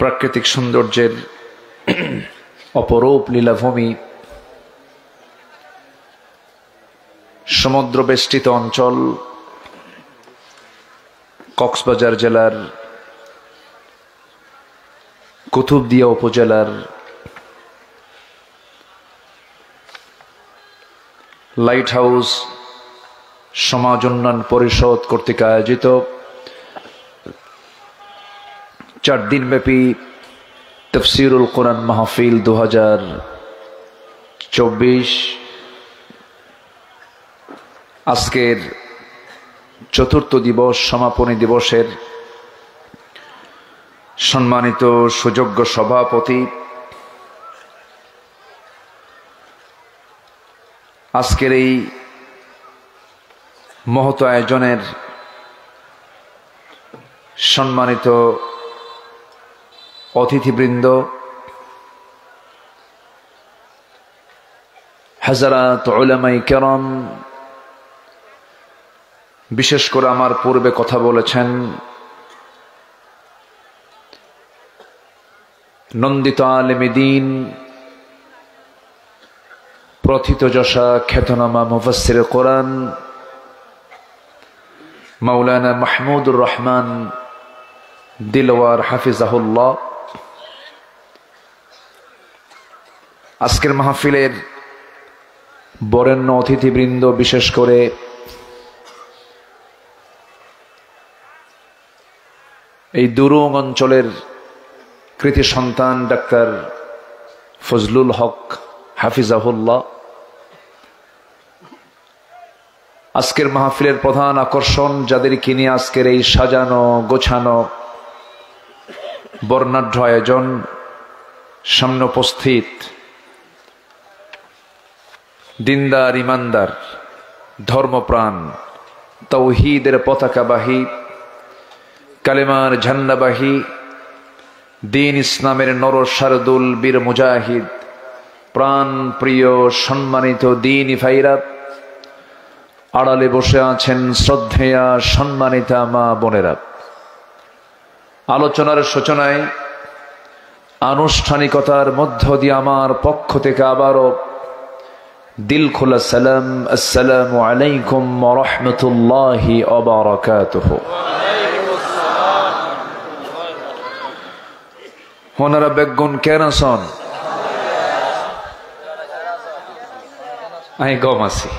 প্রাকৃতিক সৌন্দর্যের অপরূপ লীলাভূমি, সমুদ্র বেষ্টিত অঞ্চল কক্সবাজার জেলার কুতুবদিয়া উপজেলার লাইট হাউস সমাজ উন্নয়ন পরিষদ কর্তৃক আয়োজিত 4 দিনব্যাপী তাফসীরুল কোরআন মাহফিল 2024 আজকের চতুর্থ দিবস, সমাপনী দিবসের সম্মানিত সুযোগ্য সভাপতি, আজকের এই মহৎ আয়োজনের সম্মানিত অতিথিবৃন্দ, হাজারাত উলামায়ে কেরাম, বিশেষ করে আমার পূর্বে কথা বলেছেন নন্দিত আলেমে দ্বীন, প্রথিতযশা খ্যাতনামা মুফাসসির কোরআন মাওলানা মাহমুদুর রহমান দিলওয়ার হাফিজাহুল্লাহ। আজকের মাহফিলের বরেণ্য অতিথিবৃন্দ, বিশেষ করে এই দুরুং অঞ্চলের কৃতি সন্তান ডাক্তার ফজলুল হক হাফিজাহুল্লাহ। আজকের মাহফিলের প্রধান আকর্ষণ, যাদেরকে নিয়ে আজকের এই সাজানো গোছানো বর্ণাঢ্য আয়োজন, সামনে উপস্থিত দিনদার, ইমানদার, ধর্মপ্রাণ, তাওহীদের পতাকাবাহী, কালেমার ঝান্ডাবাহী, দিন ইসলামের নর শারদুল বীর মুজাহিদ, প্রাণ প্রিয় সম্মানিত দ্বীনি ভাইরা, আড়ালে বসে আছেন শ্রদ্ধেয়া সম্মানিতা মা বোনেরা। আলোচনার সূচনায় আনুষ্ঠানিকতার মধ্য দিয়ে আমার পক্ষ থেকে আবারও দিল খোলা সালাম, আসসালামু আলাইকুম ওয়া রাহমাতুল্লাহি ওয়া বারাকাতুহু। ওনারা বেগুন কেন আছেন? আমি গম আছি,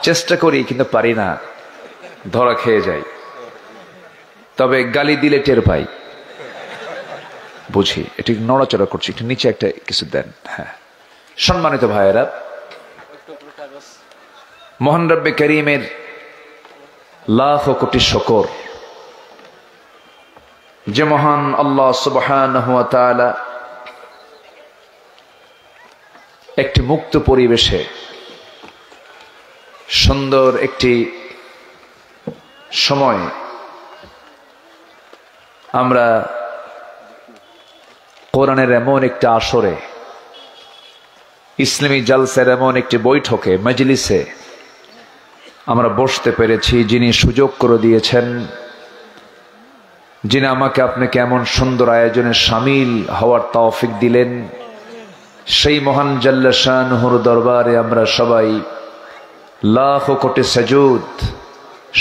চেষ্টা করি কিন্তু পারি না, ধরা খেয়ে যাই। তবে গালি দিলে টের পাই, বুঝি এটি নড়াচড়া করছি, একটু নিচে একটা কিছু দেন। হ্যাঁ, সম্মানিত ভাইয়েরা, মহান রব্বে করিমের লাখ কোটি শুকর, যে মহান আল্লাহ সুবহানাহু ওয়া তাআলা একটি মুক্ত পরিবেশে সুন্দর একটি সময় আমরা কোরআনের এমন একটা আসরে, ইসলামী জালসার এমন একটি বৈঠকে, মজলিসে আমরা বসতে পেরেছি। যিনি সুযোগ করে দিয়েছেন, যিনি আমাকে আপনাকে এমন সুন্দর আয়োজনে শামিল হওয়ার তৌফিক দিলেন, সেই মহান জাল্লা শানুহুর দরবারে আমরা সবাই লাখ কোটি সাজুদ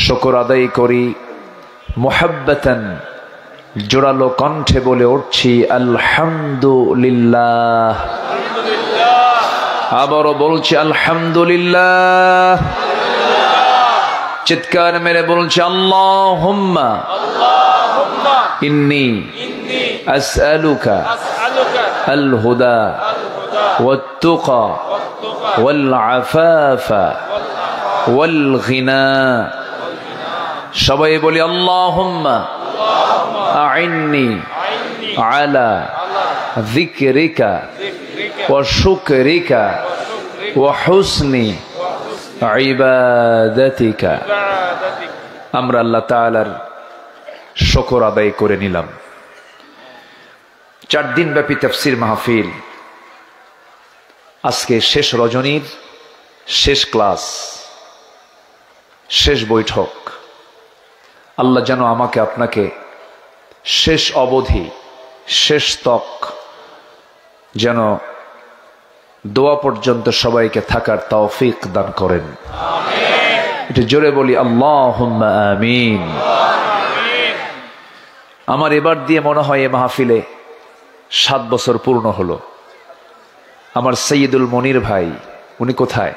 শুকর আদায় করি। মুহাব্বাতান জোরালো কণ্ঠে বলে উঠছি আলহামদুলিল্লাহ। আবারও বলছি আলহামদুলিল্লাহ। চিৎকার মেরে বলছি আল্লাহুম্মা ইন্নী আসআলুকা আল হুদা ওয়াত তুকা ওয়াল আফাফা ওয়াল গিনা। সবাই বলি আল্লাহুম্মা আইন্নি আলা যিকরিকা ওয়া শুকরিকা ওয়া হুসনি ইবাদাতিকা। আমরা আল্লাহ তাআলার শুকর আদায় করে নিলাম। 4 দিন ব্যাপী তাফসীর মাহফিল, আজকে শেষ রজনীর শেষ ক্লাস, শেষ বৈঠক। আল্লাহ যেন আমাকে আপনাকে শেষ অবধি শেষ তক যেন দোয়া পর্যন্ত সবাইকে থাকার তৌফিক দান করেন। এটা জোরে বলি আল্লাহুম্মা আমিন। আমার এবার দিয়ে মনে হয় এ মাহফিলে 7 বছর পূর্ণ হলো। আমার সৈয়দুল মনির ভাই, উনি কোথায়?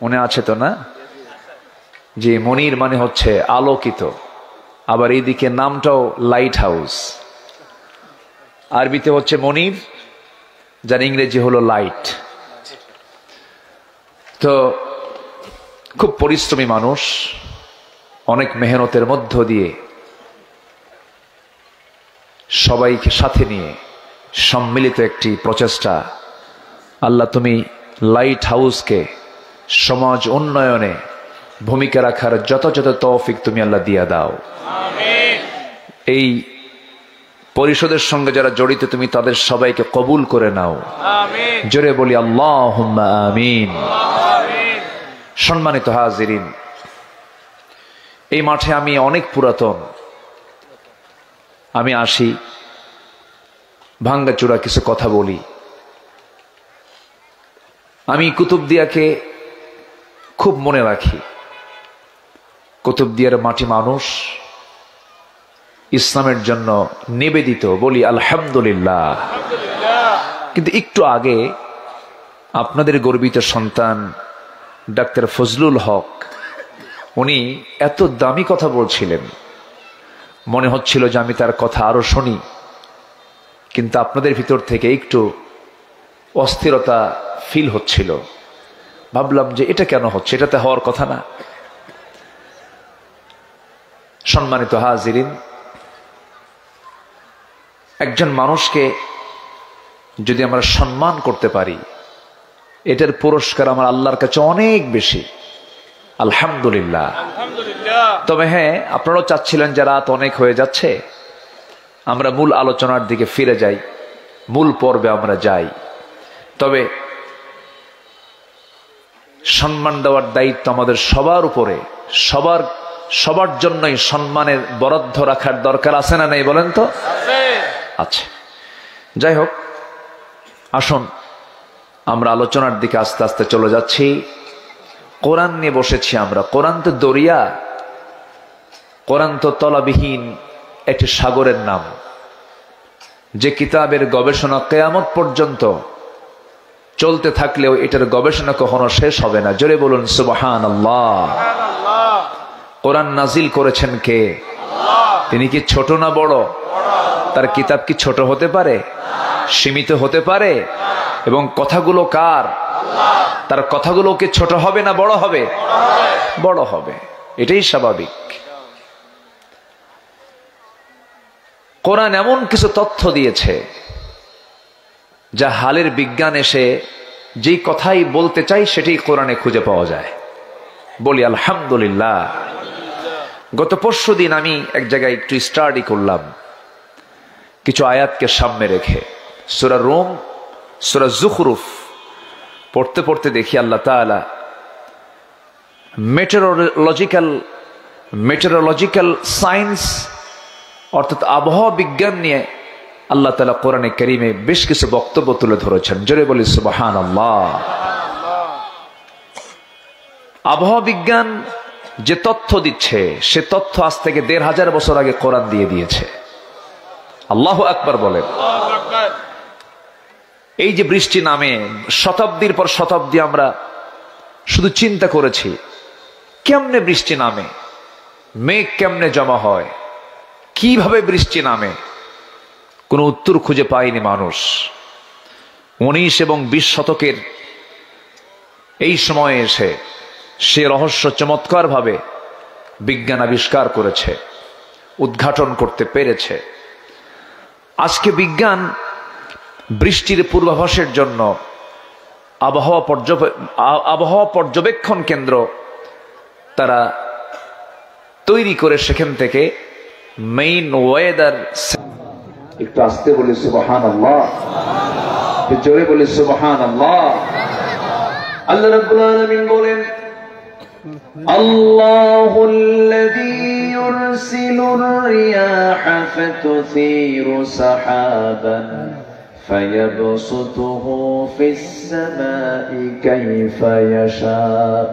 উনি আছে তো না? যে মনির মানে হচ্ছে আলোকিত, আবার এইদিকে নামটাও লাইট হাউস। আরবিতে হচ্ছে মনির, যার ইংরেজি হলো লাইট। তো খুব পরিশ্রমী মানুষ, অনেক মেহনতের মধ্য দিয়ে সবাইকে সাথে নিয়ে সম্মিলিত একটি প্রচেষ্টা। আল্লাহ তুমি লাইট হাউসকে সমাজ উন্নয়নে ভূমিকা রাখার যথাযথ তৌফিক তুমি আল্লাহ দিয়া দাও। এই পরিষদের সঙ্গে যারা জড়িত তুমি তাদের সবাইকে কবুল করে নাও। জোরে বলি আল্লাহুম্মা আমিন। সম্মানিত হাজিরিন, এই মাঠে আমি অনেক পুরাতন। আমি আসি, ভাঙ্গাচূড়া কিছু কথা বলি। আমি কুতুবদিয়াকে খুব মনে রাখি। কুতুবদিয়ার মাটি মানুষ ইসলামের জন্য নিবেদিত, বলি আলহামদুলিল্লাহ। কিন্তু একটু আগে আপনাদের গর্বিত সন্তান ডাক্তার ফজলুল হক, উনি এত দামি কথা বলছিলেন, মনে হচ্ছিল যে আমি তার কথা আরো শুনি। কিন্তু আপনাদের ভিতর থেকে একটু অস্থিরতা ফিল হচ্ছিল। ভাবলাম যে এটা কেন হচ্ছে, এটাতে হওয়ার কথা না। সম্মানিত হাজিরিন, একজন মানুষকে যদি আমরা সম্মান করতে পারি, এটার পুরস্কার আমার আল্লাহর কাছে অনেক বেশি। আলহামদুলিল্লাহ। তবে হ্যাঁ, আপনারাও চাচ্ছিলেন যে রাত অনেক হয়ে যাচ্ছে, আমরা মূল আলোচনার দিকে ফিরে যাই, মূল পর্বে আমরা যাই। তবে সম্মান দেওয়ার দায়িত্ব আমাদের সবার উপরে। সবার জন্যই সম্মানের বরাদ্দ রাখার দরকার আছে না নেই বলেন তো? আছে। যাই হোক, আসুন আমরা আলোচনার দিকে আস্তে আস্তে চলে যাচ্ছি। কোরআন নিয়ে বসেছি আমরা। কোরআন তো দরিয়া, কোরআন তো তলাবিহীন একটি সাগরের নাম, যে কিতাবের গবেষণা কিয়ামত পর্যন্ত চলতে থাকলেও এটার গবেষণা কখনো শেষ হবে না। জোরে বলুন সুবহানাল্লাহ। কোরআন নাজিল করেছেন কে? তিনি কি ছোট না বড়? তার কিতাব কি ছোট হতে পারে? সীমিত হতে পারে? এবং কথাগুলো কার? তার কথাগুলো কি ছোট হবে না বড় হবে? বড় হবে, এটাই স্বাভাবিক। কোরআন এমন কিছু তথ্য দিয়েছে যা হালের বিজ্ঞান এসে যেই কথাই বলতে চাই সেটি কোরআনে খুঁজে পাওয়া যায়। বলি আলহামদুলিল্লাহ। গত পরশুদিন আমি এক জায়গায় একটু স্টাডি করলাম, কিছু আয়াতকে সামনে রেখে। সূরা রুম, সূরা যুখরুফ পড়তে পড়তে দেখি আল্লাহ তাআলা মেটেরোলজিক্যাল সায়েন্স অর্থাৎ আবহাওয়া বিজ্ঞান নিয়ে আল্লাহ তাআলা কোরআনে কারীমে বেশ কিছু বক্তব্য তুলে ধরেছেন। জোরে বলি সুবহানাল্লাহ। আবহাওয়া বিজ্ঞান যে তথ্য দিচ্ছে সে তথ্য আজ থেকে ১৫০০ বছর আগে কোরআন দিয়ে দিয়েছে। আল্লাহু আকবার বলেন। এই যে বৃষ্টি নামে, শতাব্দীর পর শতাব্দী আমরা শুধু চিন্তা করেছি কেমনে বৃষ্টি নামে, মেঘ কেমনে জমা হয়, কিভাবে বৃষ্টি নামে, কোনো উত্তর খুঁজে পায়নি মানুষ। 19 এবং 20 শতকের এই সময়ে এসে সে রহস্য চমৎকার ভাবে বিজ্ঞান আবিষ্কার করেছে, উদ্ঘাটন করতে পেরেছে। আজকে বিজ্ঞান বৃষ্টির পূর্বাভাসের জন্য আবহাওয়া পর্যবেক্ষণ কেন্দ্র তারা তৈরি করে সেখান থেকে মেইন ওয়েদার। একটু আস্তে বলি সুবহানাল্লাহ, একটু জোরে বলি সুবহানাল্লাহ। আল্লাহ রাব্বুল আলামিন বলেন আল্লাহুল্লাযী ইউরসিলুর রিয়াহা ফাতুসীরু সাহাবান فيبسطه في السماء كيف يشاء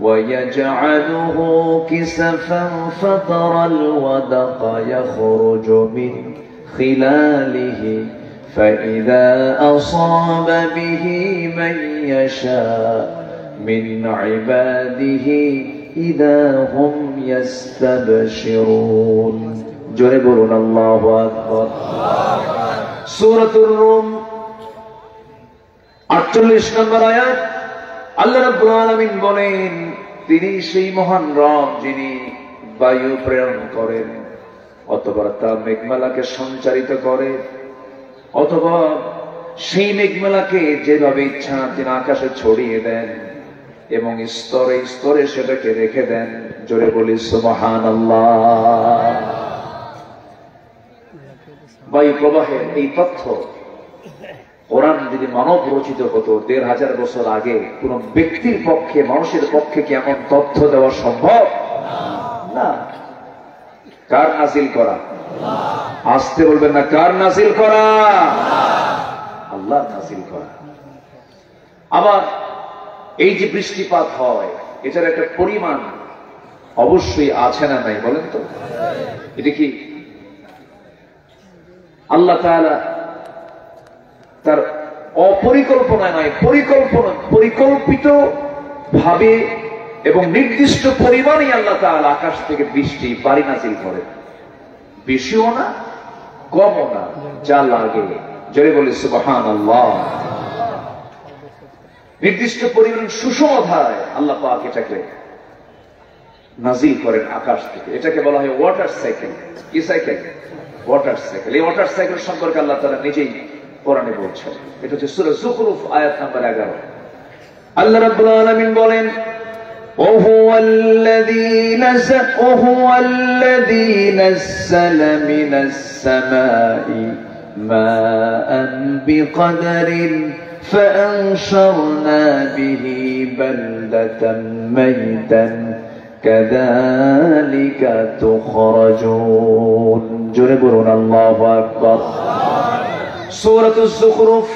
ويجعله كسفا فترى الودق يخرج من خلاله فإذا أصاب به من يشاء من عباده إذا هم يستبشرون جربون الله أكبر সূরাতুর রুম 48 নম্বর আয়াত আল্লাহ রাব্বুল আলামিন বলেন তিনি সেই মহান রব যিনি বায়ু প্রেরণ করেন অথবা তা মেঘমালাকে সঞ্চারিত করে অথবা সেই মেঘমালাকে যেভাবে ইচ্ছা তিনি আকাশে ছড়িয়ে দেন এবং স্তরে স্তরে সেটাকে রেখে দেন জোরে বলি সুবহানাল্লাহ বায়ু প্রবাহের এই তথ্য কোরআন যদি মানব রচিত হতো ১৫০০ বছর আগে কোন ব্যক্তির পক্ষে মানুষের পক্ষে কি এমন তথ্য দেওয়া সম্ভব না। কার নাজিল করা? আসতে বলবেন না, কার নাজিল করা? আল্লাহ নাজিল করা। আবার এই যে বৃষ্টিপাত হয় এটার একটা পরিমাণ অবশ্যই আছে না নাই বলেন তো? এটা কি আল্লাহ তাআলা তার অপরিকল্পনা নয় পরিকল্পিত ভাবে এবং নির্দিষ্ট পরিমাণে আল্লাহ তাআলা আকাশ থেকে বৃষ্টি বাড়ি নাজিল করেন, বেশিও না কমও না, যা লাগে জোরে বলি সুবহানাল্লাহ। নির্দিষ্ট পরিমাণ সুষম ধারায় আল্লাহ পাক এটাকে নাজিল করেন আকাশ থেকে। এটাকে বলা হয় ওয়াটার সাইকেল। কি সাইকেল? Water cycle. এই ওয়াটার সাইকেল সম্পর্কে আল্লাহ তাআলা নিজেই কোরআনে বলছেন। এটা হচ্ছে সূরা যুখরুফ আয়াত নাম্বার 11। আল্লাহ রাব্বুল আলামিন বলেন وهو الذي نزل من السماء ماء بقدر فأنشرنا به بلدة ميتا كذلك تخرجون جربون الله أكبر سورة الزخرف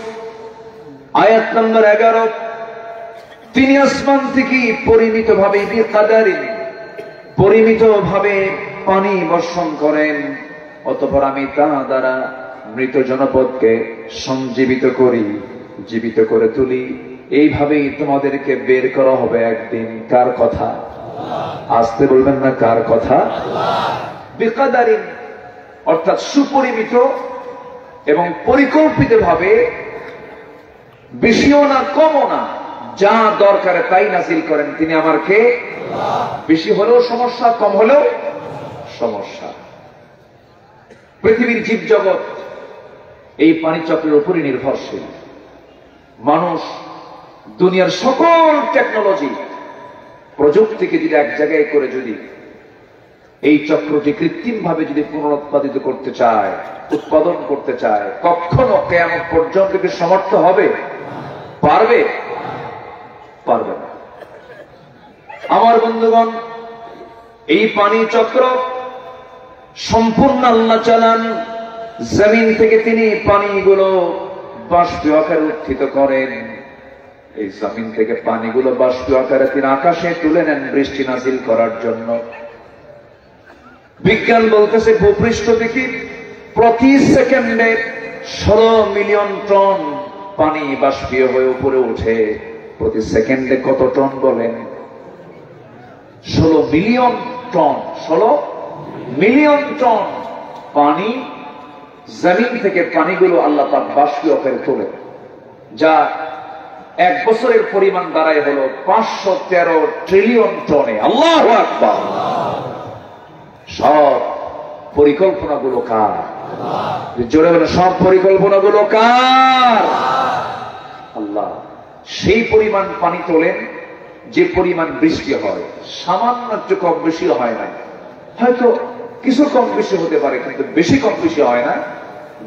আয়াত নম্বর 11। তিনি আসমান থেকে পরিমিত ভাবে পানি বর্ষণ করেন, অতঃপর আমি তা দ্বারা মৃত জনপদকে সঞ্জীবিত করি, জীবিত করে তুলি। এইভাবেই তোমাদেরকে বের করা হবে একদিন। কার কথা? আসতে বলবেন না, কার কথা? বিকাদারিন অর্থাৎ সুপরিমিত এবং পরিকল্পিত ভাবে, বেশিও না কমও না, যা দরকারে তাই নাজিল করেন তিনি আমার কে? বেশি হলেও সমস্যা, কম হলেও সমস্যা। পৃথিবীর জীবজগৎ এই পানিচক্রের উপরই নির্ভরশীল। মানুষ দুনিয়ার সকল টেকনোলজি প্রযুক্তিকে যদি এক জায়গায় করে যদি এই চক্রটি কৃত্রিম ভাবে যদি পুনরুৎপাদিত করতে চায়, উৎপাদন করতে চায়, কখনো কিয়ামত পর্যন্ত কি সমর্থ হবে? পারবে? পারবে না। আমার বন্ধুগণ, এই পানি চক্র সম্পূর্ণ আল্লাহ চালান। জমিন থেকে তিনি পানিগুলো বাষ্পীয় আকারে উত্থিত করেন। এই জমিন থেকে পানিগুলো বাষ্পীয় আকারে তিনি আকাশে তুলে নেন বৃষ্টি নাজিল করার জন্য। বিজ্ঞান বলতেছে ভূপৃষ্ঠ থেকে প্রতি সেকেন্ডে 16 মিলিয়ন টন পানি বাষ্পীয় হয়ে উপরে ওঠে। প্রতি সেকেন্ডে কত টন বলেন? 16 মিলিয়ন টন। 16 মিলিয়ন টন পানি জমিন থেকে পানিগুলো আল্লাহ পাক বাষ্পীয় আকারে তোলে, যা এক বছরের পরিমাণ দাঁড়ায় হলো 513 ট্রিলিয়ন টনে। আল্লাহু আকবার। সব পরিকল্পনাগুলো কার? জোরে বলে, সব পরিকল্পনাগুলো কার? আল্লাহ। সেই পরিমাণ পানি তোলেন যে পরিমাণ বৃষ্টি হয়। সামান্য একটু কম বেশি হয় না, হয়তো কিছু কম বেশি হতে পারে, কিন্তু বেশি কম বেশি হয় না।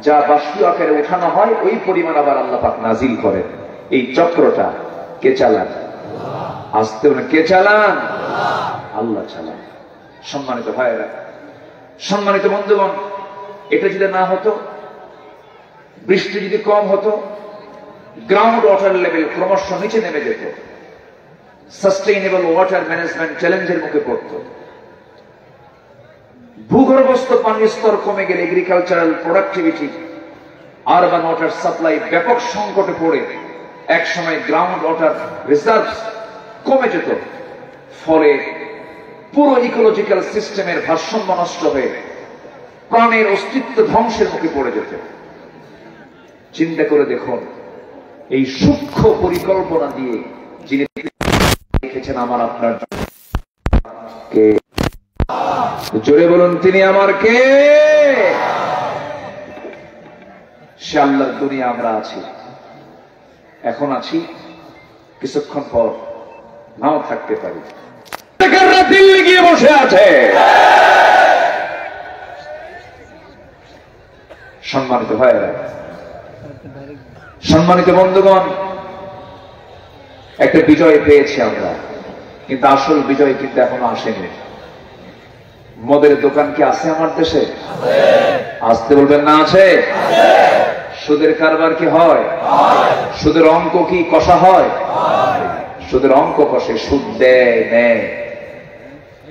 যা বাষ্পীয় আকারে উঠানো হয় ওই পরিমাণ আবার আল্লাহ পাক নাজিল করেন। এই চক্রটা কে চালান? আসতে কে চালান? আল্লাহ চালান। সম্মানিত ভাইয়েরা, সম্মানিত বন্ধুগণ, এটা যদি না হতো, বৃষ্টি যদি কম হতো, গ্রাউন্ড ওয়াটার লেভেল ক্রমশ নিচে নেমে যেত, সাস্টেইনেবল ওয়াটার ম্যানেজমেন্ট চ্যালেঞ্জের মুখে পড়ত, ভূগর্ভস্থ পানির স্তর কমে গেলে agricultural productivity, urban water supply ব্যাপক সংকটে পড়ে একসময় গ্রাউন্ড ওয়াটার রিজার্ভ কমে যেত, ফলে পুরো ইকোলজিক্যাল সিস্টেমের ভারসাম্য নষ্ট হয়ে প্রাণের অস্তিত্ব ধ্বংসের মুখে পড়ে যেত। চিন্তা করে দেখুন, এই সূক্ষ্ম পরিকল্পনা দিয়ে যিনি লিখেছেন আমার আপনার কে? জোরে বলুন, তিনি আমার কে? সে আল্লাহর দুনিয়া আমরা আছি, এখন আছি, কিছুক্ষণ পর নাও থাকতে পারি। দিল্লি গিয়ে বসে আছে। সম্মানিত ভাইয়েরা, সম্মানিত বন্ধুগণ, একটা বিজয় পেয়েছি আমরা, কিন্তু আসল বিজয় কিন্তু এখনো আসেনি। মদের দোকান কি আছে আমার দেশে? আসতে বলবেন না আছে? সুদের কারবার কি হয়? সুদের অঙ্ক কি কষা হয়? সুদের অঙ্ক কষে, সুদ দেয় নেয়।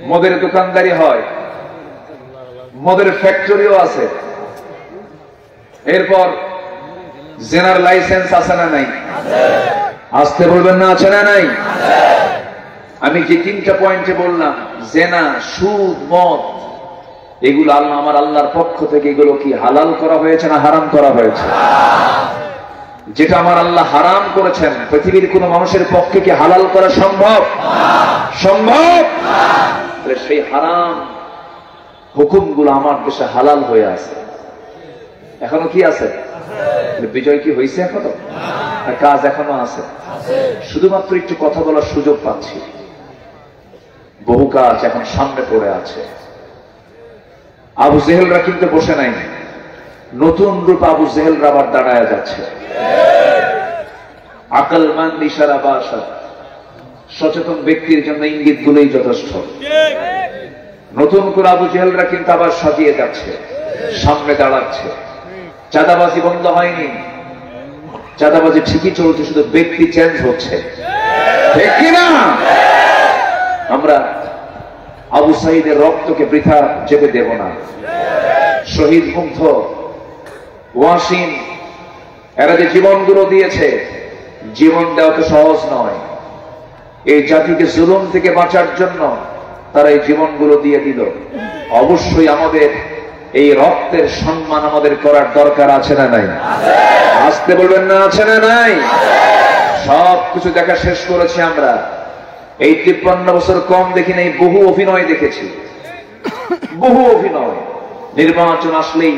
মদের দোকানদারি হয়, মদের ফ্যাক্টরিও আছে, এরপর জেনার লাইসেন্স আছে না নাই? আসতে বলবেন না আছে না নাই? আমি যে তিনটা পয়েন্টে বললাম, জেনা, সুদ, মদ, এগুলো আল্লাহ, আমার আল্লাহর পক্ষ থেকে এগুলো কি হালাল করা হয়েছে না হারাম করা হয়েছে? যেটা আমার আল্লাহ হারাম করেছেন, পৃথিবীর কোন মানুষের পক্ষে কি হালাল করা সম্ভব? সম্ভব? সেই হারাম হুকুমগুলো আমার দেশে হালাল হয়ে আছে। এখনো কি আছে? বিজয় কি হয়েছে এখনো? কাজ এখনো আছে, শুধুমাত্র একটু কথা বলার সুযোগ পাচ্ছি। বহু কাজ এখন সামনে পড়ে আছে। আবু জেহেলরা কিন্তু বসে নাই, নতুন রূপ আবু জেহেলরা আবার দাঁড়ায় যাচ্ছে। আকলমন্দ ইশারা বা সচেতন ব্যক্তির জন্য ইঙ্গিত গুলোই যথেষ্ট। নতুন করে আবু জেহেলরা কিন্তু আবার সাজিয়ে যাচ্ছে, সামনে দাঁড়াচ্ছে। চাঁদাবাজি বন্ধ হয়নি, চাঁদাবাজি ঠিকই চলছে, শুধু ব্যক্তি চেঞ্জ হচ্ছে, ঠিক কিনা? আমরা আবু সাইদের রক্তকে বৃথা যেতে দেব না। শহীদ মুগ্ধ, ওয়াসিম, এরা যে জীবনগুলো দিয়েছে, জীবন দেওয়া তো সহজ নয়। এই জাতিকে জুলুম থেকে বাঁচার জন্য তারা এই জীবনগুলো দিয়ে দিল। অবশ্যই আমাদের এই রক্তের সম্মান আমাদের করার দরকার আছে না নাই? আসতে বলবেন না আছে না নাই? সব কিছু দেখা শেষ করেছি আমরা। এই 53 বছর কম দেখি নাই, বহু অভিনয় দেখেছি, বহু অভিনয়। নির্বাচন আসলেই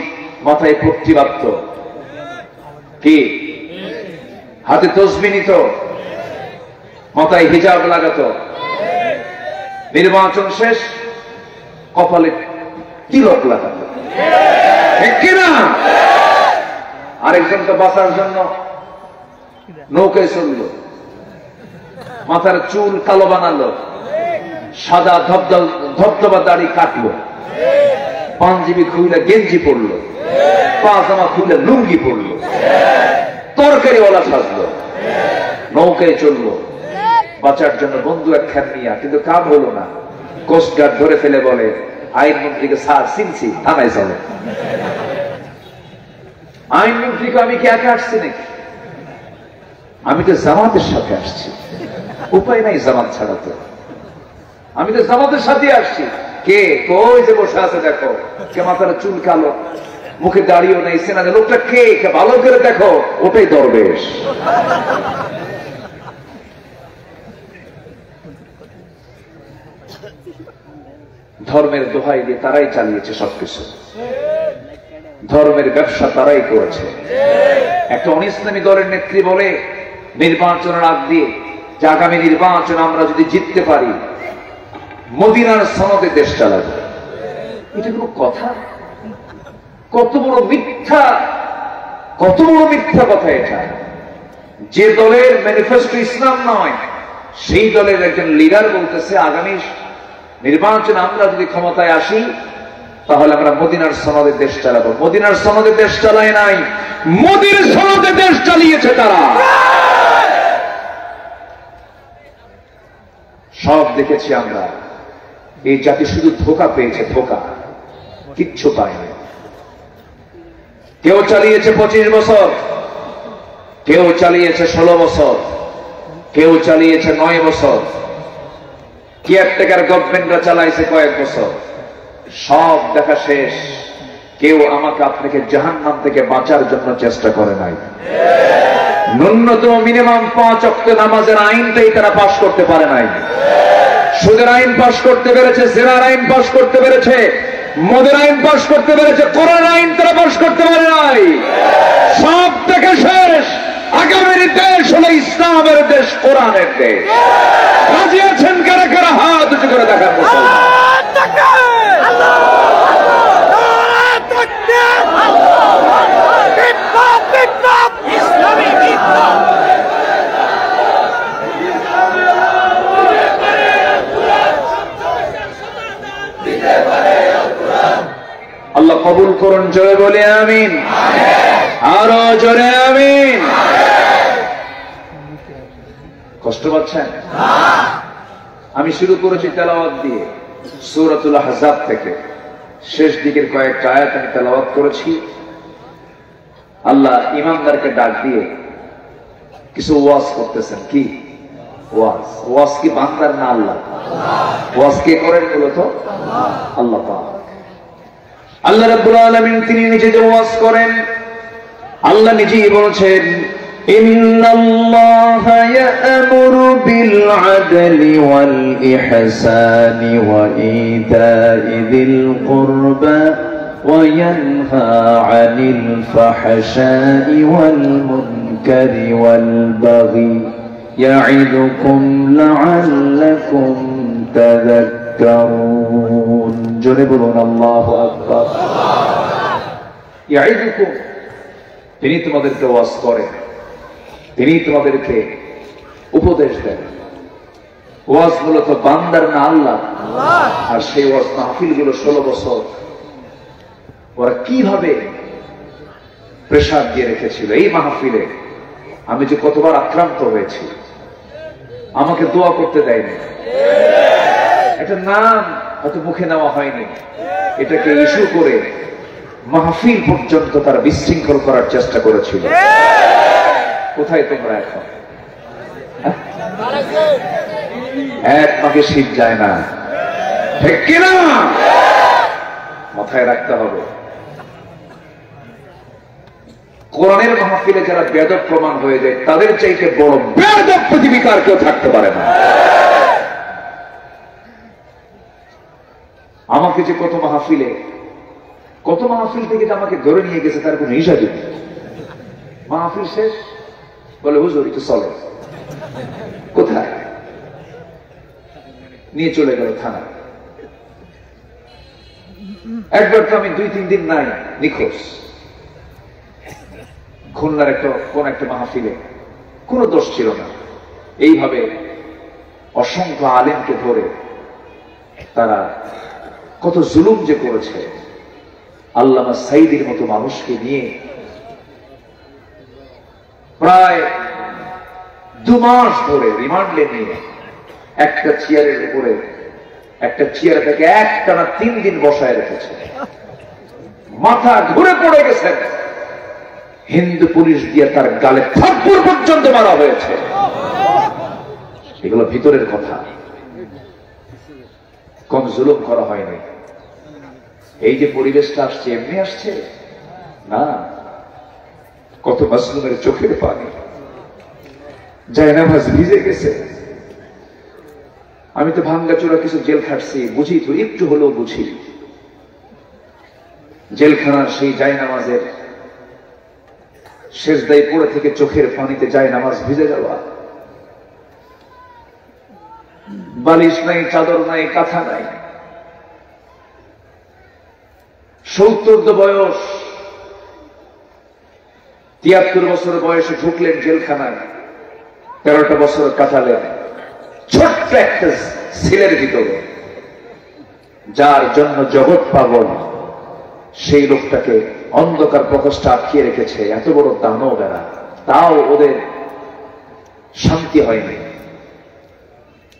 মাথায় পট্টি বাঁধত, কি হাতে তসবিহ নিত, মাথায় হিজাব লাগাতো। নির্বাচন শেষ, কপালে তিলক লাগাতো, ঠিক কিনা? আরেকজনকে বাঁচার জন্য নৌকায় চলল, মাথার চুল কালো বানালো, সাদা ধবধবা দাড়ি কাটলো, পাঞ্জাবি খুলে গেঞ্জি পরলো, পাজামা খুলে লুঙ্গি পরলো, তরকারিওয়ালা সাজলো, নৌকায় চললো বাঁচার জন্য। বন্ধু এক খ্যাপ নিয়া, কিন্তু কাম হলো না। কোস্টগার্ড ধরে ফেলে বলে, আইনমন্ত্রীকে স্যার চিনছি, থানায় চলে। আইনমন্ত্রীকে আমি কি একা আসছি নাকি? আমি তো জামাতের সাথে আসছি, উপায় নাই জামাত ছাড়া তো। আমি তো জামাতের সাথে আসছি। কে? কই যে বসে আছে দেখো, কে মাথার চুল কালো, মুখে দাঁড়িয়েও নেই, সেনা লোকটা কে? ভালো করে দেখো, ওটাই দরবেশ। ধর্মের দোহাই দিয়ে তারাই চালিয়েছে সবকিছু, ধর্মের ব্যবসা তারাই করেছে। একটা অনিসলামী দলের নেত্রী বলে নির্বাচনের আগ দিয়ে যে আগামী নির্বাচন আমরা যদি জিততে পারি, মদিনার সনদে দেশ চালাবে। এটা কোনো কথা? কত বড় মিথ্যা, কত বড় মিথ্যা কথা এটা। যে দলের ম্যানিফেস্টো ইসলাম নয়, সেই দলের একজন লিডার বলতেছে, আগামী নির্বাচনে আমরা যদি ক্ষমতায় আসি তাহলে আমরা মদিনার সনদে দেশ চালাবো। মদিনার সনদে দেশ চালায় নাই, মোদির সনদে দেশ চালিয়েছে তারা। সব দেখেছি আমরা। এই জাতি শুধু ধোঁকা পেয়েছে, ধোঁকা, কিচ্ছু পায়নি। কেউ চালিয়েছে 25 বছর, কেউ চালিয়েছে 16 বছর, কেউ চালিয়েছে 9 বছর, কেয়ারটেকার গভর্নমেন্টরা চালাইছে কয়েক বছর। সব দেখা শেষ। কেউ আমাকে আপনাকে জাহান্নাম থেকে বাঁচার জন্য চেষ্টা করে নাই। ন্যূনতম মিনিমাম 5 ওয়াক্ত নামাজের আইনটাই তারা পাশ করতে পারে নাই। সুদের আইন পাশ করতে পেরেছে, জিনার আইন পাশ করতে পেরেছে, মদের আইন পাশ করতে পেরেছে, কোরআন আইন তারা পাশ করতে পারে নাই। সব থেকে শেষ। আগামীর দেশ হলো ইসলামের দেশ, কোরআনের দেশ। রাজি আছেন কারা কারা? হাত উঁচু করে দেখার মুসলমান। আল্লাহ কবুল করুন, জোরে বলে আমিন। আরো জোরে আমিন। কষ্ট পাচ্ছেন? আমি শুরু করেছি তেলাওয়াত দিয়ে, সূরাতুল আহজাব থেকে শেষ দিকের কয়েকটা আয়াত আমি তেলাওয়াত করেছি। আল্লাহ ইমানদারকে ডাক দিয়ে কিছু ওয়াজ করতেছেন। কি ওয়াজ? ওয়াজ কি বান্দার না আল্লাহ? ওয়াজ কে করেন মূলত? আল্লাহ পাক। আল্লাহ রাব্বুল আলামিন তিনি নিজে যে ওয়াজ করেন, আল্লাহ নিজেই বলেছেন, ইন্নাল্লাহা ইয়া'মুরু বিল আদলি ওয়াল ইহসানি ওয়া ইতা'i যিল কুরবা ওয়া ইয়ানহা 'আনিল ফাহশা'i ওয়াল মুনকারি ওয়াল বাগি ইয়া'iদুকুম লা'আল্লাকুম তাযাক্কারুন। জোরে বলুন আল্লাহু আকবার। ইয়া'iদুকুম, তিনি তোমাদেরকে ওয়াজ করেন, তিনি তোমাদেরকে উপদেশ দেন। ওয়াজ মূলত বান্দার না আল্লাহ। আর সেই ওয়াজ মাহফিল গুলো 16 বছর ওরা কিভাবে প্রেসার দিয়ে রেখেছিল। এই মাহফিলে আমি যে কতবার আক্রান্ত হয়েছি, আমাকে দোয়া করতে দেয়নি। একটা নাম হয়তো মুখে নেওয়া হয়নি, এটাকে ইস্যু করে মাহফিল পর্যন্ত তারা বিশৃঙ্খল করার চেষ্টা করেছিল। কোথায় তোমরা এখন? এক মাকে শীত যায় না, ঠিক কিনা? মাথায় রাখতে হবে। কোরআনের মাহফিলে যারা বেয়াদব প্রমাণ হয়ে যায়, তাদের চাইতে বড় বেয়াদব পৃথিবীতে আর কেউ থাকতে পারে না। আমাকে যে কত মাহফিল থেকে যে আমাকে ধরে নিয়ে গেছে তার কোন হিসাবই নেই। মাহফিল শেষ বলে, হুজুর একটু চলে। কোথায়? নিয়ে চলে গেল থানায়। একবার তো আমি 2-3 দিন নাই, নিখোঁজ। খুলনার কোন একটা মাহফিলে কোন দোষ ছিল না। এইভাবে অসংখ্য আলেমকে ধরে তারা কত জুলুম যে করেছে। আল্লামা সাইদির মতো মানুষকে নিয়ে প্রায় 2 মাস ধরে রিমান্ডে নিয়ে একটা চেয়ারের উপরে, একটা চেয়ার থেকে একটানা 3 দিন বসায় রেখেছে। মাথা ঘুরে পড়ে গেছে। হিন্দু পুলিশ দিয়ে তার গালে থাপ্পড় পর্যন্ত মারা হয়েছে। এগুলো ভিতরের কথা, কম জুলুম করা হয়নি। এই যে পরিবেশটা আসছে এমনি আসছে না। কত মাসলুমের চোখের পানি, জায়নামাজ ভিজে গেছে। আমি তো ভাঙ্গাচোরা কিছু জেল খাটছি, বুঝি তো, একটু হলেও বুঝি। জেলখানার সেই জায়নামাজের সেজদায় পড়ে থেকে চোখের পানিতে জায়নামাজ ভিজে যাওয়া, বালিশ নাই, চাদর নাই, কাঁথা নাই। 70 বয়স, 73 বছর বয়সে ঢুকলেন জেলখানায়, 13টা বছর কাটালেন। ছোট্ট একটা সিলের ভিতরে, যার জন্য জগৎ পাগল, সেই লোকটাকে অন্ধকার প্রকোষ্ঠে আটকিয়ে রেখেছে এত বড় দানবেরা, তাও ওদের শান্তি হয়নি।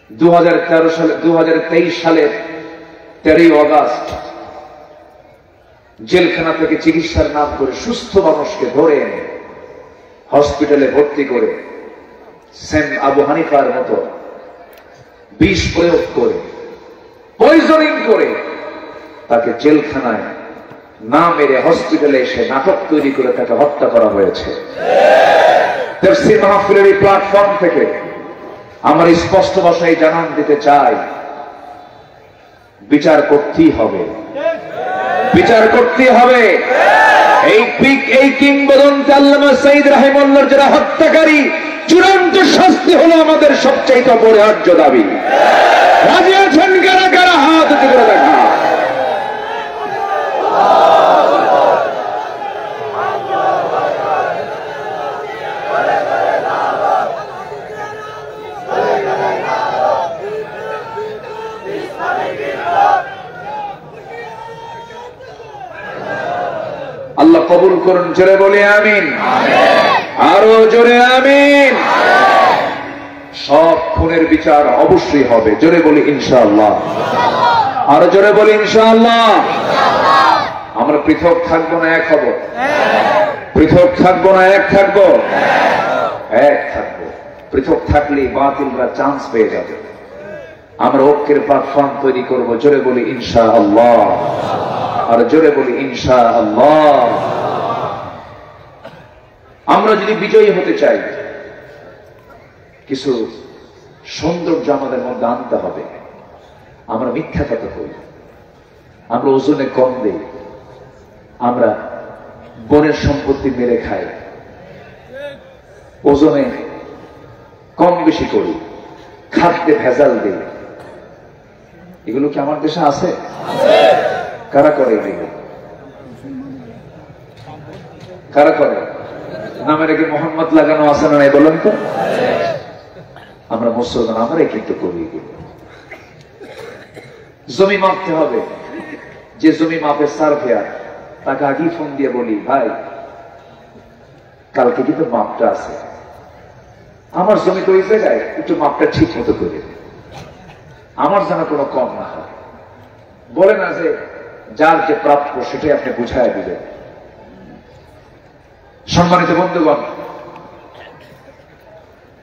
2023 সালের 13 অগাস্ট জেলখানা থেকে চিকিৎসার নাম করে সুস্থ মানুষকে ধরে এনে হসপিটালে ভর্তি করে সেম আবু হানিফার মতো বিষ প্রয়োগ করে, পয়জনিং করে তাকে জেলখানায় না মেরে হসপিটালে এসে নাটক তৈরি করে তাকে হত্যা করা হয়েছে। তাফসীর মাহফিলের এই প্ল্যাটফর্ম থেকে আমরা স্পষ্ট ভাষায় জানান দিতে চাই, বিচার করতেই হবে, বিচার করতেই হবে। এই কিংবদন্তি আল্লামা সাঈদ রাহিমাহুল্লাহর যারা হত্যাকারী, চূড়ান্ত শাস্তি হলো আমাদের সবচেয়ে অপরিহার্য দাবি। রাজি আছেন কারা কারা? হাত উঁচু করে দেখা। আল্লাহ কবুল করুন, জোরে বলি আমিন, আরো জোরে আমিন। সব খুনের বিচার অবশ্যই হবে, জোরে বলি ইনশাআল্লাহ, আরো জোরে বলি ইনশাআল্লাহ। আমরা পৃথক থাকবো না, এক হব, পৃথক থাকবো না, এক থাকবো, এক থাকবো। পৃথক থাকলে বাতিলরা চান্স পেয়ে যাবে। আমরা ঐক্যের প্ল্যাটফর্ম তৈরি করবো, জোরে বলি ইনশাআল্লাহ, আর জোরে বলি ইনশাআল্লাহ। আমরা যদি বিজয়ী হতে চাই, কিছু সৌন্দর্য আমাদের মধ্যে আনতে হবে। আমরা মিথ্যা কথা বলি, আমরা ওজনে কম দেই, আমরা বনের সম্পত্তি মেরে খাই, ওজনে কম বেশি করি, খাদ্যে ভেজাল দিই। এগুলো কি আমার দেশে আছে? কারা করে এগুলো? কারা করে? নামের আগে মোহাম্মদ লাগানো আছে না নাই বলেন তো? আমরা মুসলমান, আমরাই কিন্তু করি এগুলো। জমি মাপতে হবে, যে জমি মাপে সার্ভেয়ার তাকে আগেই ফোন দিয়ে বলি, ভাই কালকে কিন্তু মাপটা আছে, আমার জমি তো ওই জায়গায়, একটু মাপটা ঠিক মতো করে, আমার যেন কোনো কম না হয়। বলে না যে যার যে প্রাপ্য সেটাই আপনি বুঝায় দিবেন। সম্মানিত বন্ধুগণ,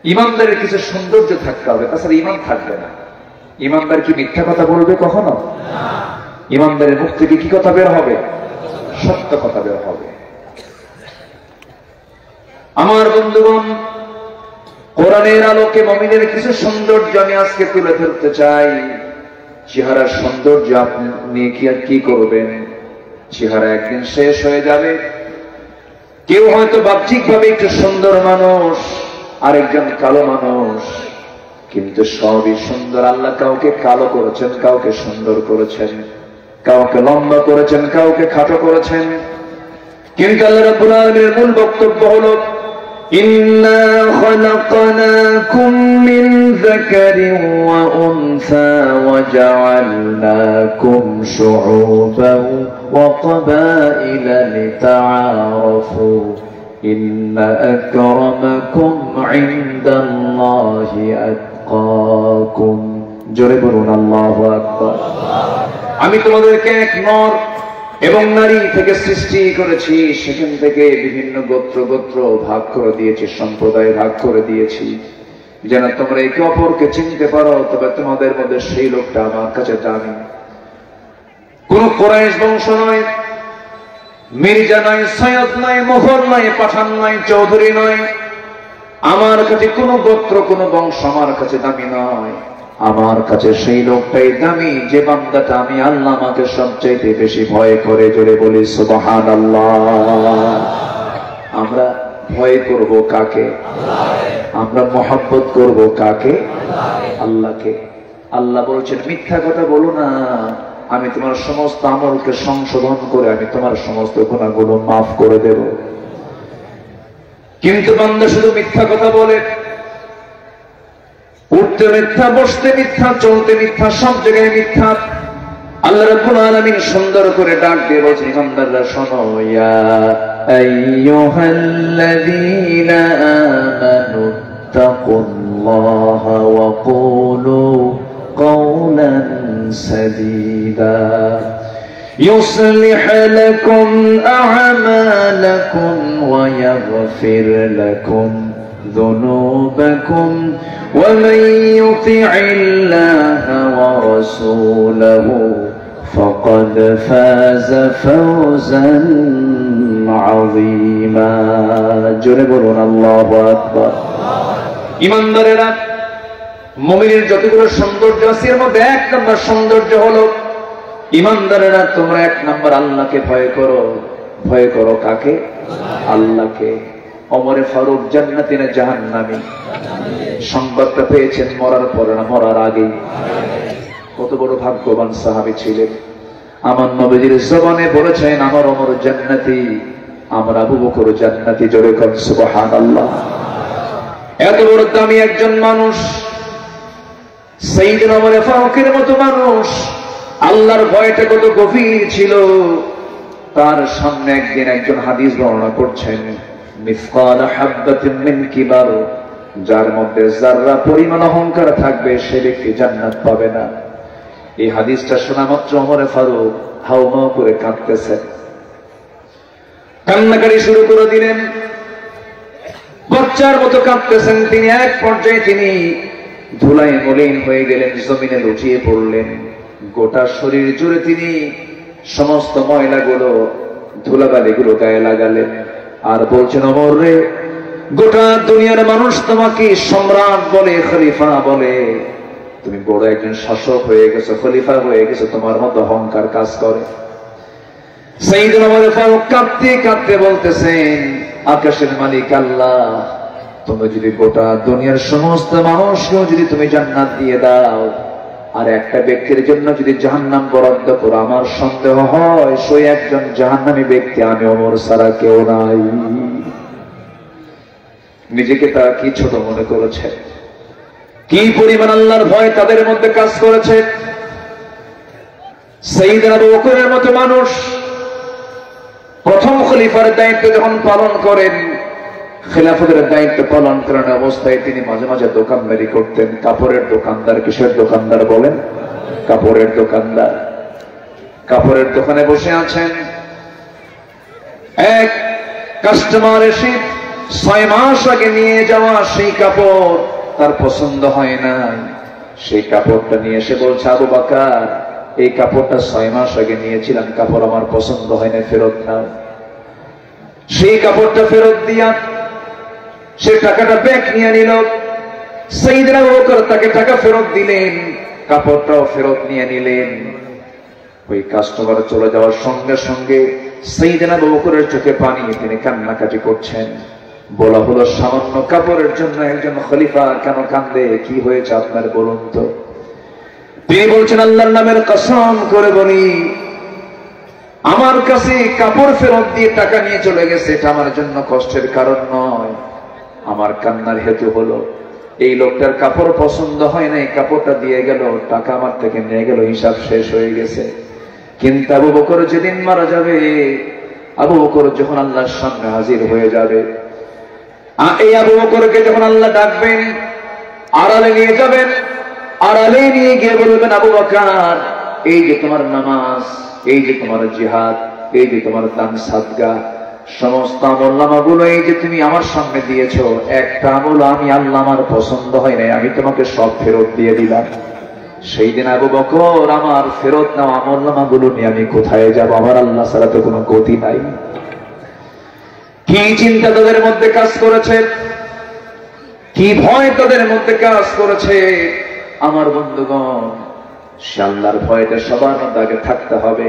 ইমানদারের কিছু সৌন্দর্য থাকতে হবে, তাছাড়া ইমান থাকবে না। ইমানদার কি মিথ্যা কথা বলবে কখনো? ইমানদারের মুখ থেকে কি কথা বের হবে? সত্য কথা বের হবে। আমার বন্ধুগণ, কোরআনের আলোকে মুমিনের কিছু সৌন্দর্য আমি আজকে তুলে ধরতে চাই। চেহারার সৌন্দর্য আপনি কি করবেন? চেহারা একদিন শেষ হয়ে যাবে। কেউ হয়তো বাহ্যিক ভাবে একটু সুন্দর মানুষ, আরেকজন কালো মানুষ, কিন্তু সবই সুন্দর। আল্লাহ কাউকে কালো করেছেন, কাউকে সুন্দর করেছেন, কাউকে লম্বা করেছেন, কাউকে খাটো করেছেন। কিন্তু আল্লাহ রাব্বুল আলামিনের মূল বক্তব্য হলো, ইন্না খালাকনাকুম মিন যাকারিন ওয়া উনসা ওয়া জাআলনাকুম শুউবান ওয়া ক্বাবাইলা লিতাআরাফু ইন্না আকরামাকুম ইনদাল্লাহি আতকাকুম। জোরে বলুন আল্লাহু আকবার। আমি তোমাদেরকে এক নর এবং নারী থেকে সৃষ্টি করেছি, সেখান থেকে বিভিন্ন গোত্র ভাগ করে দিয়েছি, সম্প্রদায় ভাগ করে দিয়েছি, যেন তোমরা একে অপরকে চিনতে পারো। তবে তোমাদের মধ্যে সেই লোকটা আমার কাছে দামি। কোন কুরাইশ বংশ নয়, মির্জা নয়, সৈয়দ নয়, মোহর নয়, পাঠান নয়, চৌধুরী নয়। আমার কাছে কোন গোত্র, কোন বংশ আমার কাছে দামি নয়। আমার কাছে সেই লোকটাই দামি যে বান্দাটা আমি আল্লাহ আমাকে সবচাইতে বেশি ভয় করে। জোরে বলি সুবহানাল্লাহ। আমরা ভয় করব কাকে? আমরা মহব্বত করব কাকে? আল্লাহকে। আল্লাহ বলছেন, মিথ্যা কথা বলো না, আমি তোমার সমস্ত আমলকে সংশোধন করে আমি তোমার সমস্ত গুনাহগুলো মাফ করে দেব। কিন্তু বান্দা শুধু মিথ্যা কথা বলে, উঠতে মিথ্যা, বসতে মিথ্যা, চলতে মিথ্যা, সব জায়গায় মিথ্যা। আল্লাহ রাব্বুল আলামিন সুন্দর করে ডাক দিয়ে বলছেন, ইমানদাররা শোনো, ইয়া আইয়ুহাল্লাযীনা আমানু তাকুল্লাহা ওয়া কুলু قولا سديدا يصلح لكم أعمالكم ويغفر لكم ذنوبكم ومن يطع الله ورسوله فقد فاز فوزا عظيما جربون الله أكبر ইমানদারেরা মুমিনের যতগুলো সৌন্দর্য আছে এর মধ্যে এক নম্বর সৌন্দর্য হলো ইমানদারেরা তোমরা এক নম্বর আল্লাহকে ভয় করো। ভয় করো কাকে? আল্লাহকে। ওমরে ফারুক জান্নাতি না জাহান্নামী? সংবাদটা পেয়েছেন মরার পরে না মরার আগে? কত বড় ভাগ্যবান সাহাবী ছিলেন। আমার নবীজির জবানে বলেছেন আমার ওমর জান্নাতি, আমার আবু বকর জান্নাতি। জোরে কোন সুবহানাল্লাহ। এত বড় দামি একজন মানুষ, সাইয়েদনা ওমর ফারুকের মতো মানুষ, আল্লাহর ভয়টা কত গভীর ছিল। তার সামনে একদিন একজন হাদিস বর্ণনা করছেন, মিসকাল হাববাতিন মিন কিবার, যার মধ্যে যাররা পরিমাণ অহংকার থাকবে সে ব্যক্তি জান্নাত পাবে না। এই হাদিসটা শোনা মাত্র ওমর ফারুক হাউমাউ করে কাঁদতেছেন, কান্নাকারি শুরু করে দিলেন, বাচ্চার মতো কাঁদতেছেন তিনি। এক পর্যায়ে তিনি ধুলায় মলিন হয়ে গেলেন, জমিনে লুটিয়ে পড়লেন। গোটা শরীর জুড়ে তিনি সমস্ত ময়লাগুলো, ধুলাবালিগুলো গায়ে লাগালেন আর বলছেন, ওমর রে, গোটা দুনিয়ার মানুষ তোমাকে সম্রাট বলে, খলিফা বলে, তুমি বড় একজন শাসক হয়ে গেছো, খলিফা হয়ে গেছো, তোমার মতো অহংকার কাজ করে। সাইয়েদনা ওমর ফারুক কাঁদতে কাঁদতে বলতেছেন, আকাশের মালিক আল্লাহ, তুমি যদি গোটা দুনিয়ার সমস্ত মানুষকেও যদি তুমি জান্নাত দিয়ে দাও আর একটা ব্যক্তির জন্য যদি জাহান্নাম বরাদ্দ করো, আমার সন্দেহ হয় সেই একজন জাহান্নামী ব্যক্তি আমি ওমর ছাড়া কেউ নাই। নিজেকে তারা কি ছোট মনে করেছে, কি পরিমাণ আল্লাহর ভয় তাদের মধ্যে কাজ করেছে। সাইয়েদনা আবু বকরের মতো মানুষ প্রথম খলিফার দায়িত্ব যখন পালন করেন, খেলাফতের দায়িত্ব পালন করেন অবস্থায় তিনি মাঝে মাঝে দোকানদারি করতেন। কাপড়ের দোকানদার। কিসের দোকানদার বলেন? কাপড়ের দোকানদার। কাপড়ের দোকানে বসে আছেন, এক কাস্টমার এসে 6 মাস আগে নিয়ে যাওয়া সেই কাপড় তার পছন্দ হয় না। সেই কাপড়টা নিয়ে এসে বলছে, আবু বকর, এই কাপড়টা 6 মাস আগে নিয়েছিলাম, কাপড় আমার পছন্দ হয় না, ফেরত নাও। সেই কাপড়টা ফেরত দিয়া সে টাকাটা ব্যাক নিয়ে নিল। সাইয়েদনা আবু বকর তাকে টাকা ফেরত দিলেন, কাপড়টাও ফেরত নিয়ে নিলেন। ওই কাস্টমার চলে যাওয়ার সঙ্গে সঙ্গে সাইয়েদনা আবু বকরের চোখে পানি, তিনি কান্নাকাটি করছেন। বলা হলো, সামান্য কাপড়ের জন্য একজন খলিফা কেন কান্দে? কি হয়েছে আপনার বলুন তো? তিনি বলছেন, আল্লাহর নামের কসম করে বলি, আমার কাছে কাপড় ফেরত দিয়ে টাকা নিয়ে চলে গেছে, এটা আমার জন্য কষ্টের কারণ নয়। আমার কান্নার হেতু হলো এই লোকটার কাপড় পছন্দ হয় না, এই কাপড়টা দিয়ে গেল, টাকা আমার থেকে নিয়ে গেল, হিসাব শেষ হয়ে গেছে। কিন্তু আবু বকর যেদিন মারা যাবে, আবু বকর যখন আল্লাহর সামনে হাজির হয়ে যাবে, এই আবু বকরকে যখন আল্লাহ ডাকবেন, আড়ালে নিয়ে যাবেন, আড়ালে নিয়ে গিয়ে বলবেন, আবু বকর, এই যে তোমার নামাজ, এই যে তোমার জিহাদ, এই যে তোমার দান সাদকা, সমস্ত আমলনামাগুলো এই যে তুমি আমার সামনে দিয়েছো, একটা আমল আমি আল্লাহ আমার পছন্দ হয় না, আমি তোমাকে সব ফেরত দিয়ে দিলাম। সেই দিন আবু বকর আমার ফেরত নেওয়া আমলনামাগুলো নিয়ে আমি কোথায় যাব? আমার আল্লাহ ছাড়া তো কোনো গতি নাই। কি চিন্তা তাদের মধ্যে কাজ করেছে, কি ভয় তাদের মধ্যে কাজ করেছে। আমার বন্ধুগণ, সে আল্লাহর ভয়টা সবার মধ্যে আগে থাকতে হবে।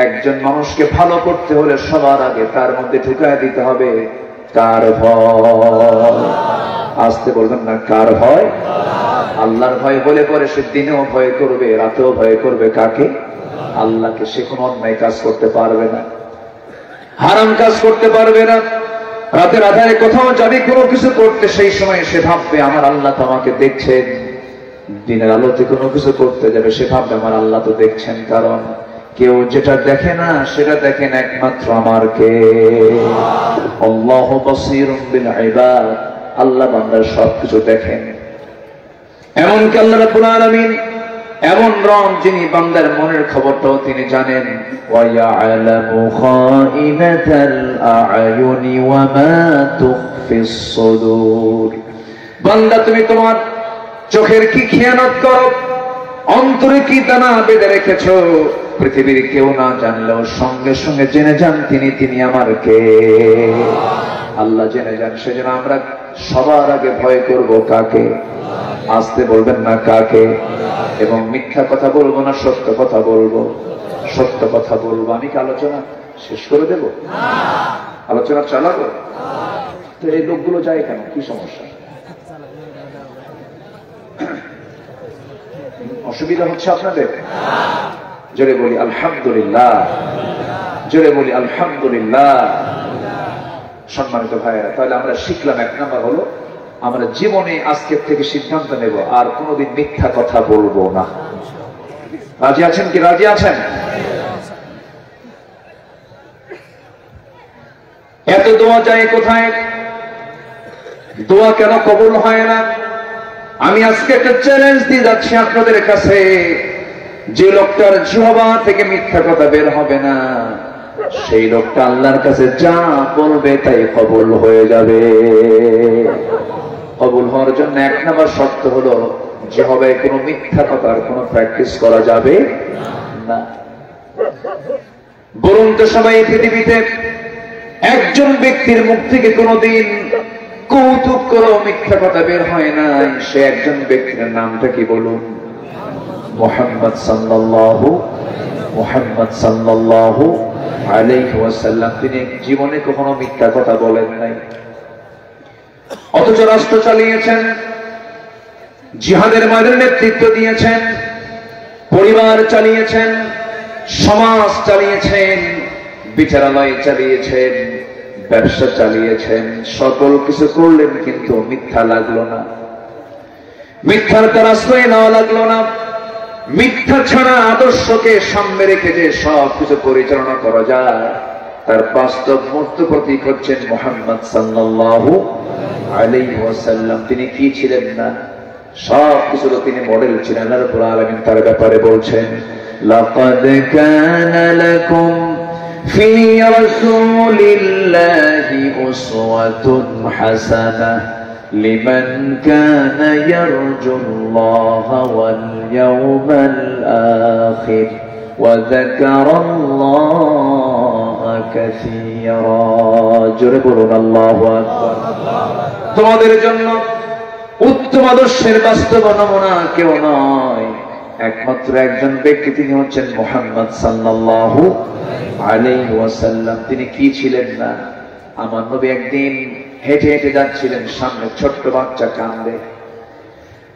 একজন মানুষকে ভালো করতে হলে সবার আগে তার মধ্যে ঢুকায় দিতে হবে কার ভয়। আসতে বলবেন না, কার ভয়? আল্লাহর ভয় হলে পরে সে দিনেও ভয় করবে, রাতেও ভয় করবে কাকে? আল্লাহকে। সে কোনো অন্যায় কাজ করতে পারবে না, হারাম কাজ করতে পারবে না। রাতের আধারে কোথাও যাবে কোনো কিছু করতে, সেই সময় সে ভাববে আমার আল্লাহ তো আমাকে দেখছেন, দিনের আলোতে কোনো কিছু করতে যাবে, সে ভাববে আমার আল্লাহ তো দেখছেন, কারণ কেউ যেটা দেখে না সেটা দেখেন একমাত্র আমার কে। আল্লাহু বাসীরুম বিল ইবাদ, আল্লাহ বান্দার সবকিছু দেখেন। এমনকি আল্লাহ রাব্বুল আলামিন এমন রব যিনি বান্দার মনের খবরটাও তিনি জানেন। ওয়া ইয়ালামু খাইনাতাল আ'য়ুনি ওয়া মা তুখফিস সুদূর। বান্দা তুমি তোমার চোখের কি খেয়ানত করো, অন্তরে কি দানা বেঁধে রেখেছো, পৃথিবীর কেউ না জানলেও সঙ্গে সঙ্গে জেনে যান তিনি আমার কে। আল্লাহ জেনে যান, সেজন্য আমরা সবার আগে ভয় করব কাকে? আসতে বলবেন না কাকে? এবং মিথ্যা কথা বলবো না সত্য কথা বলবো? সত্য কথা বলবো। আমি কি আলোচনা শেষ করে দেব? আলোচনা চালাবো? তো এই লোকগুলো যায় কেন? কি সমস্যা? অসুবিধা হচ্ছে আপনাদের? জোরে বলি আলহামদুলিল্লাহ, জোরে বলি আলহামদুলিল্লাহ। সম্মানিত ভাইয়েরা, তাহলে আমরা শিখলাম, এক নাম্বার হলো আমরা জীবনে আজকের থেকে সিদ্ধান্ত নেব আর কোনোদিন মিথ্যা কথা বলবো না। রাজি আছেন কি? রাজি আছেন? এত দোয়া যায় কোথায়? দোয়া কেন কবুল হয় না? আমি আজকে একটা চ্যালেঞ্জ দিয়ে যাচ্ছি আপনাদের কাছে, যে লোকটার জিহ্বা থেকে মিথ্যা কথা বের হবে না, সেই লোকটা আল্লাহর কাছে যা বলবে তাই কবুল হয়ে যাবে। কবুল হওয়ার জন্য এক নম্বর শর্ত হলো জিহ্বায় কোনো মিথ্যা কথার কোনো প্র্যাকটিস করা যাবে না। বলুন তো সবাই, পৃথিবীতে একজন ব্যক্তির মুখ থেকে কোনোদিন কৌতুক করে মিথ্যা কথা বের হয় না, সে একজন ব্যক্তির নামটা কি বলুন? মুহাম্মদ সাল্লাল্লাহু আলাইহি ওয়াসাল্লাম। তিনি জীবনে কখনো মিথ্যা কথা বলেন নাই, অথচ রাষ্ট্র চালিয়েছেন, জিহাদের ময়দানে নেতৃত্ব দিয়েছেন, পরিবার চালিয়েছেন, সমাজ চালিয়েছেন, বিচারালয় চালিয়েছেন, ব্যবসা চালিয়েছেন, সকল কিছু করলেন, কিন্তু মিথ্যা লাগলো না, মিথ্যার তার আশ্রয় নেওয়া লাগলো না। মিথ্যা ছাড়া আদর্শকে সামনে রেখে যে সব কিছু পরিচালনা করা যায়, তার বাস্তব মূর্ত প্রতীক হচ্ছেন মুহাম্মদ সাল্লাল্লাহু আলাইহি ওয়াসাল্লাম। তিনি কি ছিলেন না? সব কিছু তিনি মডেল ছিলেন। আল্লাহ রাব্বুল আলামিন তার ব্যাপারে বলছেন, লাকাদ কানা লাকুম ফি রাসূলিল্লাহি উসওয়াতুন হাসানাহ লিমান কানা ইয়ারজুল্লাহা ওয়াল ইয়াওমাল আখির ওয়া যাকারাল্লাহা কাসীরা। জোরে বলুন আল্লাহু আকবার। তোমাদের জন্য উত্তম আদর্শের বাস্তব নমুনা কেউ নয়, একমাত্র একজন ব্যক্তি, তিনি হচ্ছেন মুহাম্মদ সাল্লাল্লাহু আলাইহি ওয়াসাল্লাম। তিনি কি ছিলেন না? আমার নবী একদিন হেঁটে হেঁটে যাচ্ছিলেন, সামনে ছোট্ট বাচ্চা কান্দে।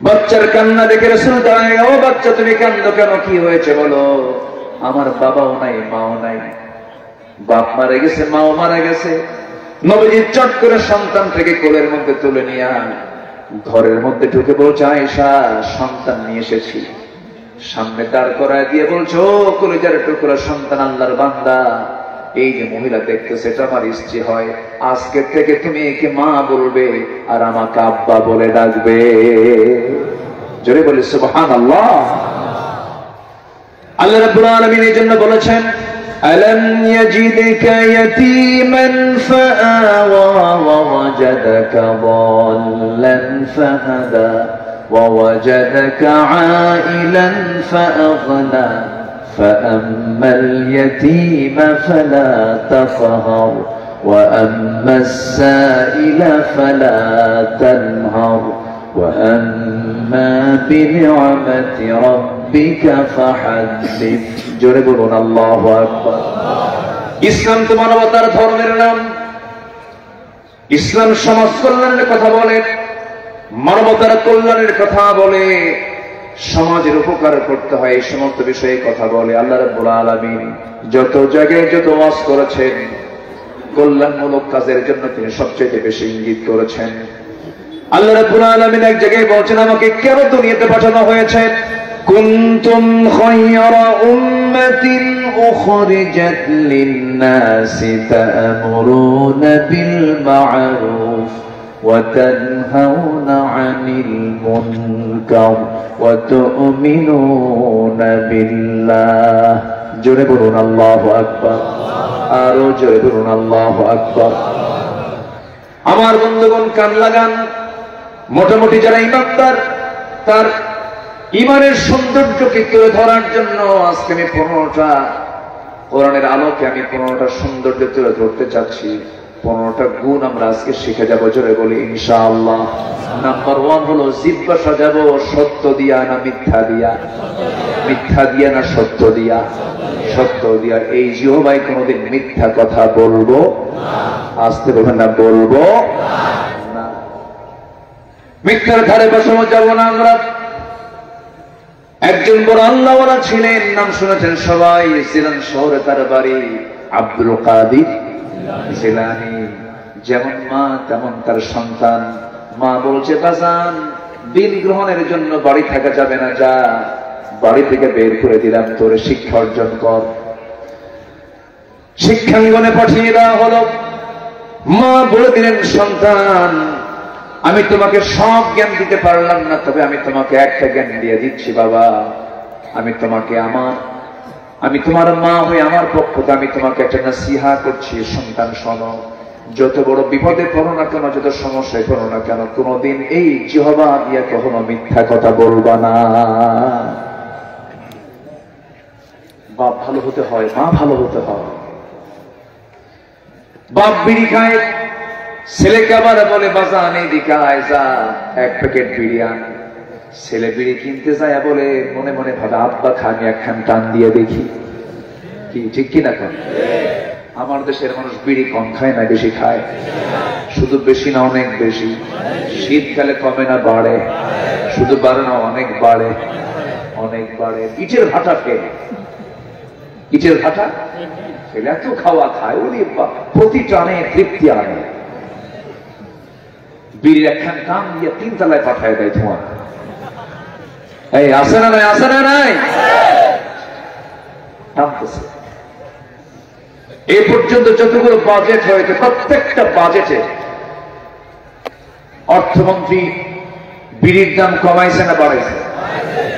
বাচ্চার কান্না দেখে রাসূল দাঁড়ায়, ও বাচ্চা তুমি কান্দো কেন? কি হয়েছে বলো? আমার বাবাও নাই, মাও নাই, বাপ মারা গেছে, মাও মারা গেছে। নবীজি চট করে সন্তানটাকে কোলের মধ্যে তুলে নিয়ে ঘরের মধ্যে ঢুকে বলছে, আয়েশা, সন্তান নিয়ে এসেছি। সামনে দাঁড় করায় দিয়ে বলছো, কলিজার টুকরা সন্তান, আল্লাহর বান্দা, এই যে মহিলা দেখতেছে এটা আমার স্ত্রী হয়, আজকে থেকে তুমি একে মা বলবে আর আমাকে আব্বা বলে ডাকবে। জোরে বলি সুবহানাল্লাহ। আল্লাহ রাব্বুল আলামিন এই জন্য বলেছেন, ألم يجدك يتيما فآوى ووجدك ضالا فهدى ووجدك عائلا فأغنى فأما اليتيم فلا تقهر وأما السائل فلا تنهر وأما بنعمة ربك فحدث। জোরে বলুন আল্লাহু আকবার। ইসলাম তো মানবতার ধর্মের নাম। ইসলাম সমাজ কল্যাণের কথা বলে, মানবতার কল্যাণের কথা বলে, সমাজের উপকার করতে হয় এই সমস্ত বিষয়ে কথা বলে। আল্লাহ রাব্বুল আলামিন যত জায়গায় যত ওয়াজ করেছেন, কল্যাণমূলক কাজের জন্য তিনি সবচেয়ে বেশি ইঙ্গিত করেছেন। আল্লাহ রাব্বুল আলামিন এক জায়গায় বলছেন আমাকে কেন দুনিয়াতে পাঠানো হয়েছে কুনতুম খায়রা উম্মাতিন উখরিজাত লিন-নাসি তা'মুরুনা বিল মা'রুফ ওয়া তানহাউনা 'আনিল মুনকার ওয়া তু'মিনুনা বিল্লাহ। জোরে বলুন আল্লাহু আকবার, আরো জোরে বলুন আল্লাহু আকবার। আমার বন্ধুগণ কান লাগান, মোটামুটি যারা ইমানদার তার ইমানের সৌন্দর্যকে তুলে ধরার জন্য আজকে আমি 15টা কোরআনের আলোকে আমি 15টা সৌন্দর্য তুলে ধরতে চাচ্ছি। 15টা গুণ আমরা আজকে শিখে যাবো, জোরে বলি ইনশাআল্লাহ। নাম্বার 1 হলো জিহ্বা সাজাবো সত্য দিয়া না মিথ্যা দিয়া, মিথ্যা দিয়া না সত্য দিয়া, সত্য দিয়া। এই জিহ্বায় কোনোদিন মিথ্যা কথা বলবো আসতে বলবেন না, বলবো না। মিথ্যার ধারে বসানো যাব না আমরা। একজন বড় আল্লাহওয়ালা ছিলেন, নাম শুনেছেন সবাই, ছিলেন শহরে, তার বাড়ি আব্দুল কাদির জিলানী। যেমন মা তেমন তার সন্তান। মা বলছে বাজান দিন গ্রহণের জন্য বাড়ি থাকা যাবে না, যা বাড়ি থেকে বের করে দিলাম, তোর শিক্ষা অর্জন কর। শিক্ষাঙ্গনে পাঠিয়ে দেওয়া হলো। মা বলে দিলেন সন্তান আমি তোমাকে সব জ্ঞান দিতে পারলাম না, তবে আমি তোমাকে একটা জ্ঞান দিয়ে দিচ্ছি বাবা। আমি তোমাকে আমি তোমার মা হয়ে আমার পক্ষ থেকে আমি তোমাকে একটা নসিহা করছি। সন্তান শোনো, যত বড় বিপদে পড়ো না কেন, যত সমস্যায় পড়ো না কেন, কোনোদিন এই জিহ্বা দিয়ে কখনো মিথ্যা কথা বলবা না। বাপ ভালো হতে হয়, মা ভালো হতে হয়। বাপ বিড়ি খায়, ছেলেকে আবার বলে বাজান এদিকে আয়, যা এক প্যাকেট বিড়ি আন। ছেলে বিড়ি কিনতে যায় বলে মনে মনে ভাবে আব্বা খান একখান টান দিয়ে দেখি। কি ঠিক কিনা? কেন আমার দেশের মানুষ বিড়ি কম খায় না, বেশি খায়। শুধু বেশি না, অনেক বেশি। শীতকালে কমে না, বাড়ে। শুধু বাড়ে না, অনেক বাড়ে, অনেক বাড়ে। ইটের ভাটা খেয়ে, ইটের ভাটা খেলে এত খাওয়া খায়, ওরে প্রতি টানে তৃপ্তি আনে। বিড়ির একখান টান দিয়ে 3 তলায় পাঠায় দেয় ধোঁয়া। এই আসে না নাই, আসে না নাই, টানতেছে। এ পর্যন্ত যতগুলো বাজেট হয়েছে প্রত্যেকটা বাজেটে অর্থমন্ত্রী বিড়ির দাম কমাইছে না বাড়াইছে?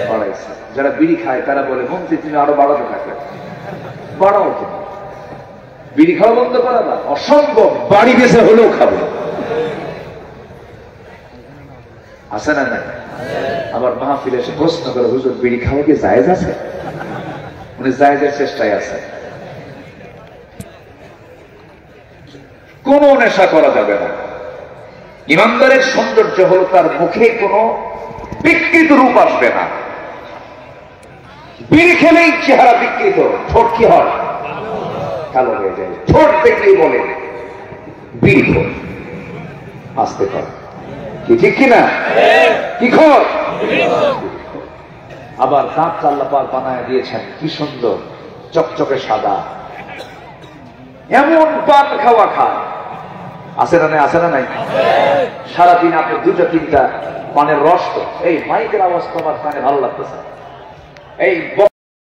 বাড়াইছে। যারা বিড়ি খায় তারা বলে মন্ত্রী তুমি আরো বাড়াতে থাকে, বাড়াও। বিড়ি খাওয়া বন্ধ করা না, অসম্ভব। বাড়ি বেঁচে হলেও খাবো। আছে না নাই? আবার মাহফিলে এসে প্রশ্ন করে হুজুর বিড়ি খাওয়া কি জায়েজ আছে? উনি জায়েজের চেষ্টায় আছে। কোন নেশা করা যাবে না। ইমানদারের সৌন্দর্য হলো তার মুখে কোনো বিকৃত রূপ আসবে না। বিড়ি খেলেই চেহারা বিকৃত, ঠোঁট কি হয়? কালো হয়ে যায়। ঠোঁট দেখলেই বলে বিড়ি খোর, আসতে পারে। কি ঠিক কিনা? কি খোর? আবার দাঁত আল্লাহ পাক বানায় দিয়েছেন কি সুন্দর, চকচকে সাদা। এমন পান খাওয়া খায়, আছে না নাই? আছে না নাই? সারাদিন আপনি 2-3টা পানের রস, এই মাইকের আওয়াজ তোমার কানে ভালো লাগতেছে, এই